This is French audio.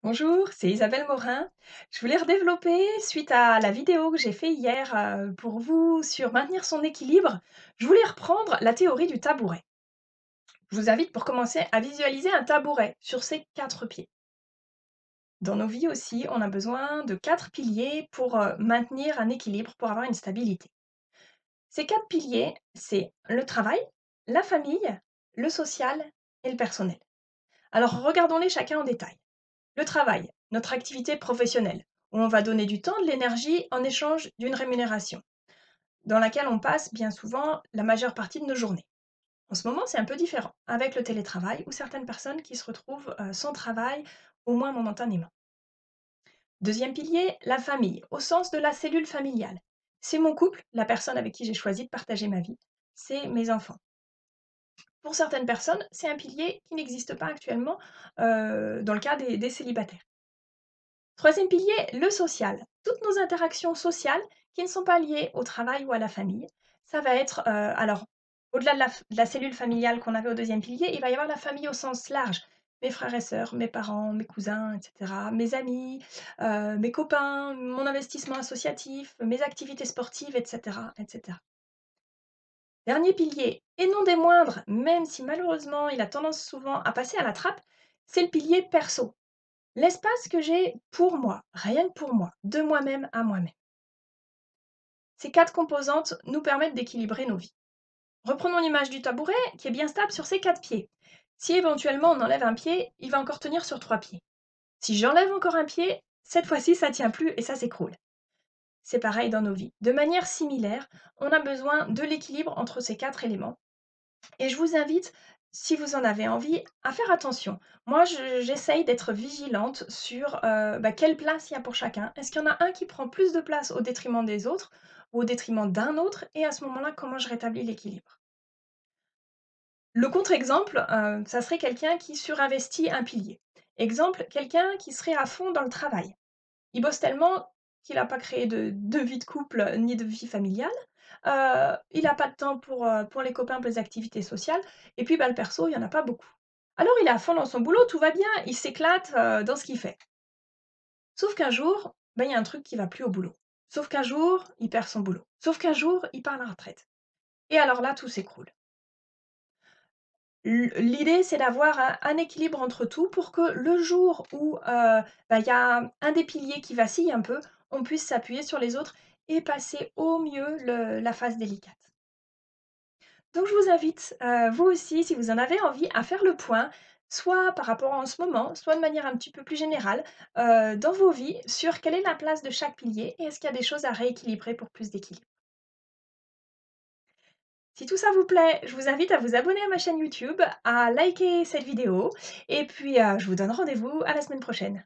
Bonjour, c'est Isabelle Morin. Je voulais redévelopper suite à la vidéo que j'ai fait hier pour vous sur maintenir son équilibre. Je voulais reprendre la théorie du tabouret. Je vous invite pour commencer à visualiser un tabouret sur ses quatre pieds. Dans nos vies aussi, on a besoin de quatre piliers pour maintenir un équilibre, pour avoir une stabilité. Ces quatre piliers, c'est le travail, la famille, le social et le personnel. Alors regardons-les chacun en détail. Le travail, notre activité professionnelle, où on va donner du temps, de l'énergie en échange d'une rémunération, dans laquelle on passe bien souvent la majeure partie de nos journées. En ce moment, c'est un peu différent avec le télétravail ou certaines personnes qui se retrouvent sans travail, au moins momentanément. Deuxième pilier, la famille, au sens de la cellule familiale. C'est mon couple, la personne avec qui j'ai choisi de partager ma vie, c'est mes enfants. Pour certaines personnes, c'est un pilier qui n'existe pas actuellement dans le cas des célibataires. Troisième pilier, le social. Toutes nos interactions sociales qui ne sont pas liées au travail ou à la famille. Ça va être, alors, au-delà de la cellule familiale qu'on avait au deuxième pilier, il va y avoir la famille au sens large. Mes frères et sœurs, mes parents, mes cousins, et cetera, mes amis, mes copains, mon investissement associatif, mes activités sportives, et cetera, et cetera. Dernier pilier, et non des moindres, même si malheureusement il a tendance souvent à passer à la trappe, c'est le pilier perso. L'espace que j'ai pour moi, rien que pour moi, de moi-même à moi-même. Ces 4 composantes nous permettent d'équilibrer nos vies. Reprenons l'image du tabouret qui est bien stable sur ses 4 pieds. Si éventuellement on enlève un pied, il va encore tenir sur 3 pieds. Si j'enlève encore un pied, cette fois-ci ça tient plus et ça s'écroule. C'est pareil dans nos vies. De manière similaire, on a besoin de l'équilibre entre ces 4 éléments. Et je vous invite, si vous en avez envie, à faire attention. Moi, j'essaye d'être vigilante sur quelle place il y a pour chacun. Est-ce qu'il y en a un qui prend plus de place au détriment des autres ou au détriment d'un autre? Et à ce moment-là, comment je rétablis l'équilibre? Le contre-exemple, ça serait quelqu'un qui surinvestit un pilier. Exemple, quelqu'un qui serait à fond dans le travail. Il bosse tellement qu'il n'a pas créé de vie de couple, ni de vie familiale. Il n'a pas de temps pour les copains, pour les activités sociales et puis, bah, le perso, il y en a pas beaucoup. Alors il est à fond dans son boulot, tout va bien, il s'éclate, dans ce qu'il fait. Sauf qu'un jour, bah, il y a un truc qui va plus au boulot. Sauf qu'un jour, il perd son boulot. Sauf qu'un jour, il part à la retraite et alors là, tout s'écroule. L'idée, c'est d'avoir un équilibre entre tout pour que le jour où, il y a un des piliers qui vacille un peu, on puisse s'appuyer sur les autres et passer au mieux la phase délicate. Donc je vous invite, vous aussi, si vous en avez envie, à faire le point, soit par rapport à en ce moment, soit de manière un petit peu plus générale, dans vos vies, sur quelle est la place de chaque pilier et est-ce qu'il y a des choses à rééquilibrer pour plus d'équilibre. Si tout ça vous plaît, je vous invite à vous abonner à ma chaîne YouTube, à liker cette vidéo et puis, je vous donne rendez-vous à la semaine prochaine.